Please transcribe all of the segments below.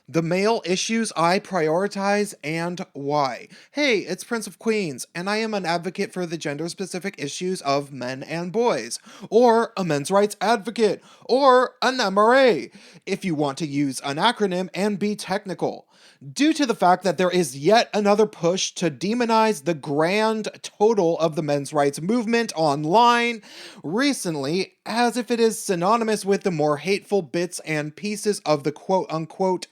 The male issues I prioritize and why. Hey, it's Prince of Queens, and I am an advocate for the gender-specific issues of men and boys, or a men's rights advocate, or an MRA, if you want to use an acronym and be technical. Due to the fact that there is yet another push to demonize the grand total of the men's rights movement online recently, as if it is synonymous with the more hateful bits and pieces of the quote-unquote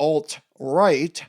alt-right,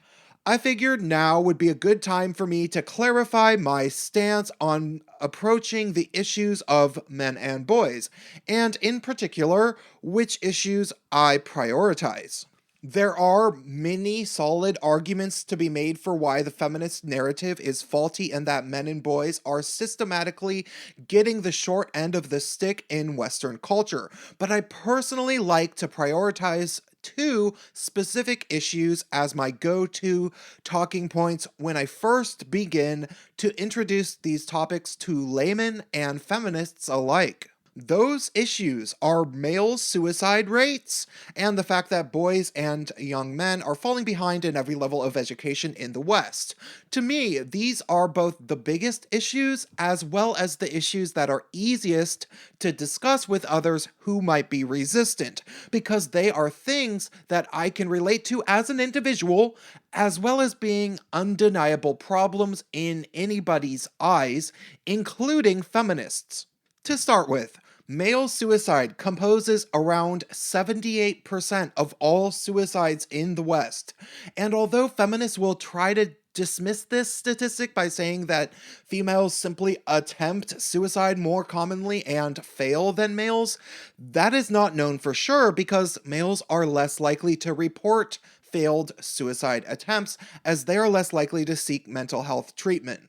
I figured now would be a good time for me to clarify my stance on approaching the issues of men and boys, and in particular, which issues I prioritize. There are many solid arguments to be made for why the feminist narrative is faulty and that men and boys are systematically getting the short end of the stick in Western culture, but I personally like to prioritize two specific issues as my go-to talking points when I first begin to introduce these topics to laymen and feminists alike. Those issues are male suicide rates and the fact that boys and young men are falling behind in every level of education in the West. To me, these are both the biggest issues as well as the issues that are easiest to discuss with others who might be resistant, because they are things that I can relate to as an individual, as well as being undeniable problems in anybody's eyes, including feminists. To start with, male suicide composes around 78% of all suicides in the West, and although feminists will try to dismiss this statistic by saying that females simply attempt suicide more commonly and fail than males, that is not known for sure because males are less likely to report failed suicide attempts as they are less likely to seek mental health treatment.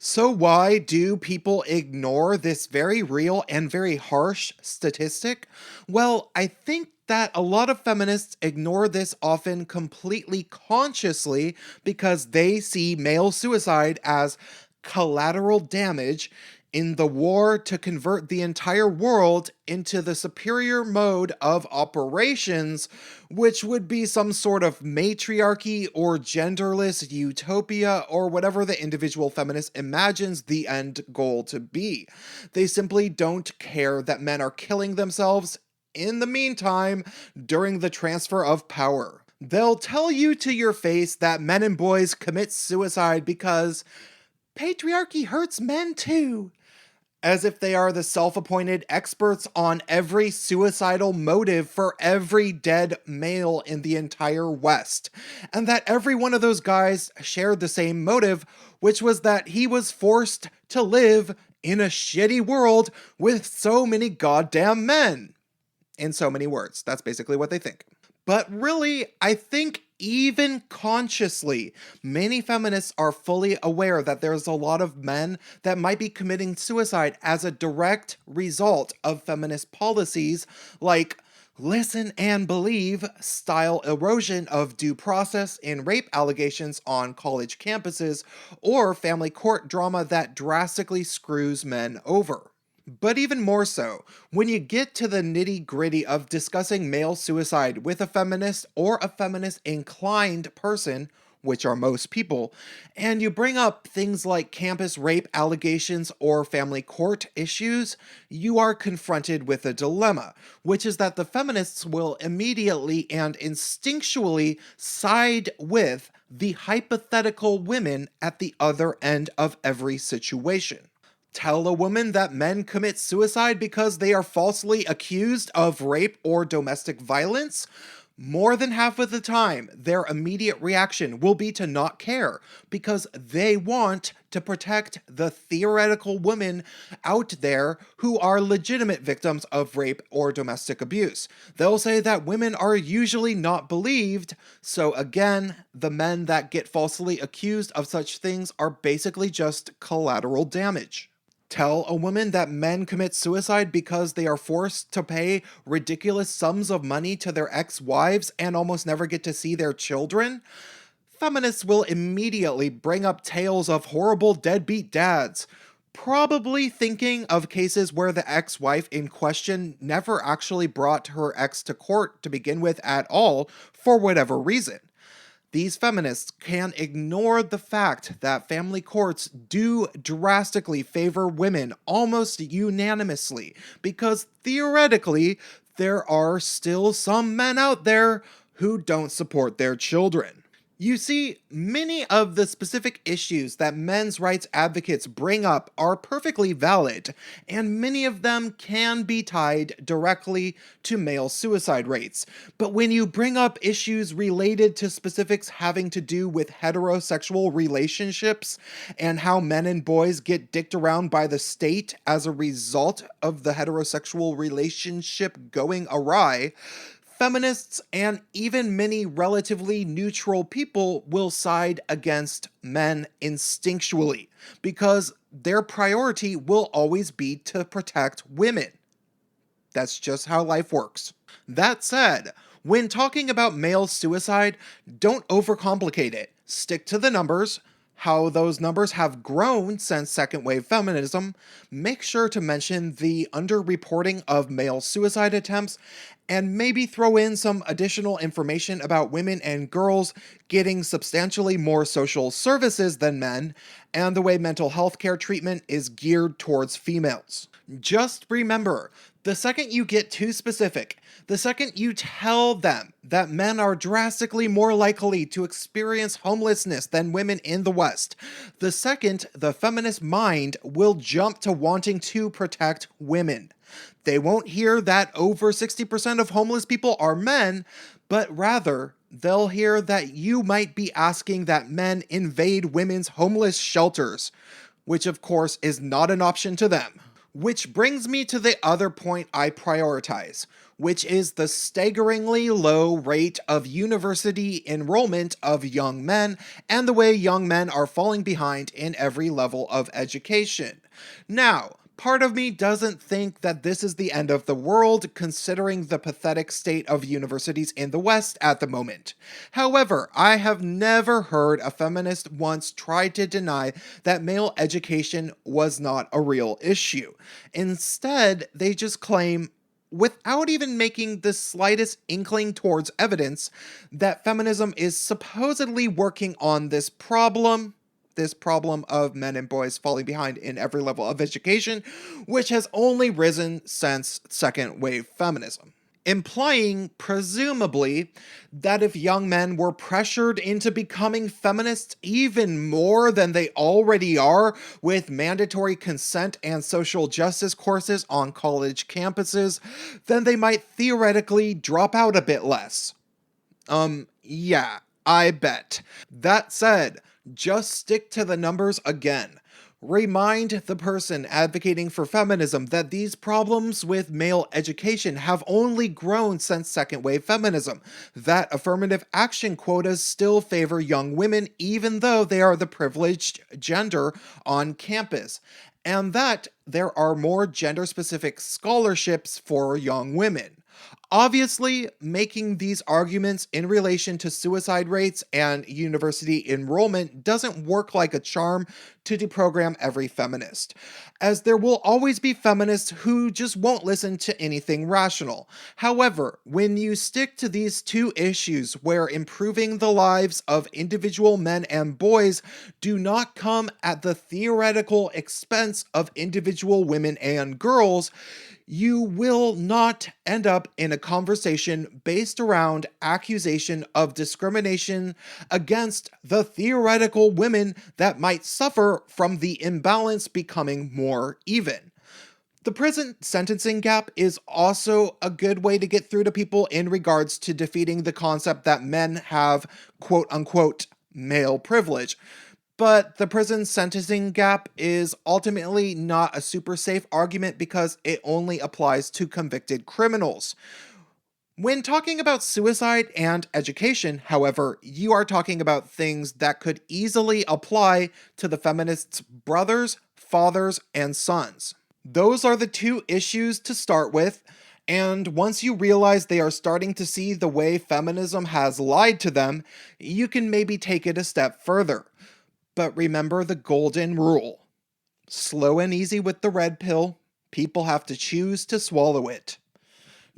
So why do people ignore this very real and very harsh statistic? Well, I think that a lot of feminists ignore this often completely consciously because they see male suicide as collateral damage in the war to convert the entire world into the superior mode of operations, which would be some sort of matriarchy or genderless utopia or whatever the individual feminist imagines the end goal to be. They simply don't care that men are killing themselves in the meantime during the transfer of power. They'll tell you to your face that men and boys commit suicide because patriarchy hurts men too, as if they are the self-appointed experts on every suicidal motive for every dead male in the entire West, and that every one of those guys shared the same motive, which was that he was forced to live in a shitty world with so many goddamn men. In so many words, that's basically what they think. But really, I think even consciously, many feminists are fully aware that there's a lot of men that might be committing suicide as a direct result of feminist policies like listen and believe style erosion of due process in rape allegations on college campuses, or family court drama that drastically screws men over. But even more so, when you get to the nitty-gritty of discussing male suicide with a feminist or a feminist-inclined person, which are most people, and you bring up things like campus rape allegations or family court issues, you are confronted with a dilemma, which is that the feminists will immediately and instinctually side with the hypothetical women at the other end of every situation. Tell a woman that men commit suicide because they are falsely accused of rape or domestic violence? More than half of the time, their immediate reaction will be to not care because they want to protect the theoretical women out there who are legitimate victims of rape or domestic abuse. They'll say that women are usually not believed, so again, the men that get falsely accused of such things are basically just collateral damage. Tell a woman that men commit suicide because they are forced to pay ridiculous sums of money to their ex-wives and almost never get to see their children? Feminists will immediately bring up tales of horrible deadbeat dads, Probably thinking of cases where the ex-wife in question never actually brought her ex to court to begin with at all, for whatever reason. These feminists can ignore the fact that family courts do drastically favor women almost unanimously, because theoretically, there are still some men out there who don't support their children. You see, many of the specific issues that men's rights advocates bring up are perfectly valid, and many of them can be tied directly to male suicide rates. But when you bring up issues related to specifics having to do with heterosexual relationships and how men and boys get dicked around by the state as a result of the heterosexual relationship going awry, feminists and even many relatively neutral people will side against men instinctually because their priority will always be to protect women. That's just how life works. That said, when talking about male suicide, don't overcomplicate it. Stick to the numbers, how those numbers have grown since second wave feminism. Make sure to mention the underreporting of male suicide attempts, and maybe throw in some additional information about women and girls getting substantially more social services than men, and the way mental health care treatment is geared towards females. Just remember, the second you get too specific, the second you tell them that men are drastically more likely to experience homelessness than women in the West, the second the feminist mind will jump to wanting to protect women. They won't hear that over 60% of homeless people are men, but rather they'll hear that you might be asking that men invade women's homeless shelters, which of course is not an option to them. Which brings me to the other point I prioritize, which is the staggeringly low rate of university enrollment of young men and the way young men are falling behind in every level of education. Now, part of me doesn't think that this is the end of the world, considering the pathetic state of universities in the West at the moment. However, I have never heard a feminist once try to deny that male education was not a real issue. Instead, they just claim, without even making the slightest inkling towards evidence, that feminism is supposedly working on this problem of men and boys falling behind in every level of education, which has only risen since second wave feminism. Implying, presumably, that if young men were pressured into becoming feminists even more than they already are with mandatory consent and social justice courses on college campuses, then they might theoretically drop out a bit less. Yeah, I bet. That said, just stick to the numbers again. Remind the person advocating for feminism that these problems with male education have only grown since second wave feminism, that affirmative action quotas still favor young women even though they are the privileged gender on campus, and that there are more gender-specific scholarships for young women. Obviously, making these arguments in relation to suicide rates and university enrollment doesn't work like a charm to deprogram every feminist, as there will always be feminists who just won't listen to anything rational. However, when you stick to these two issues where improving the lives of individual men and boys do not come at the theoretical expense of individual women and girls, you will not end up in a conversation based around accusation of discrimination against the theoretical women that might suffer from the imbalance becoming more even. The prison sentencing gap is also a good way to get through to people in regards to defeating the concept that men have quote unquote male privilege. But the prison sentencing gap is ultimately not a super safe argument because it only applies to convicted criminals. When talking about suicide and education, however, you are talking about things that could easily apply to the feminists' brothers, fathers, and sons. Those are the two issues to start with, and once you realize they are starting to see the way feminism has lied to them, you can maybe take it a step further. But remember the golden rule. Slow and easy with the red pill. People have to choose to swallow it.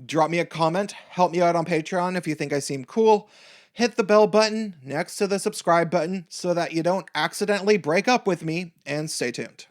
Drop me a comment, help me out on Patreon if you think I seem cool. Hit the bell button next to the subscribe button so that you don't accidentally break up with me, and stay tuned.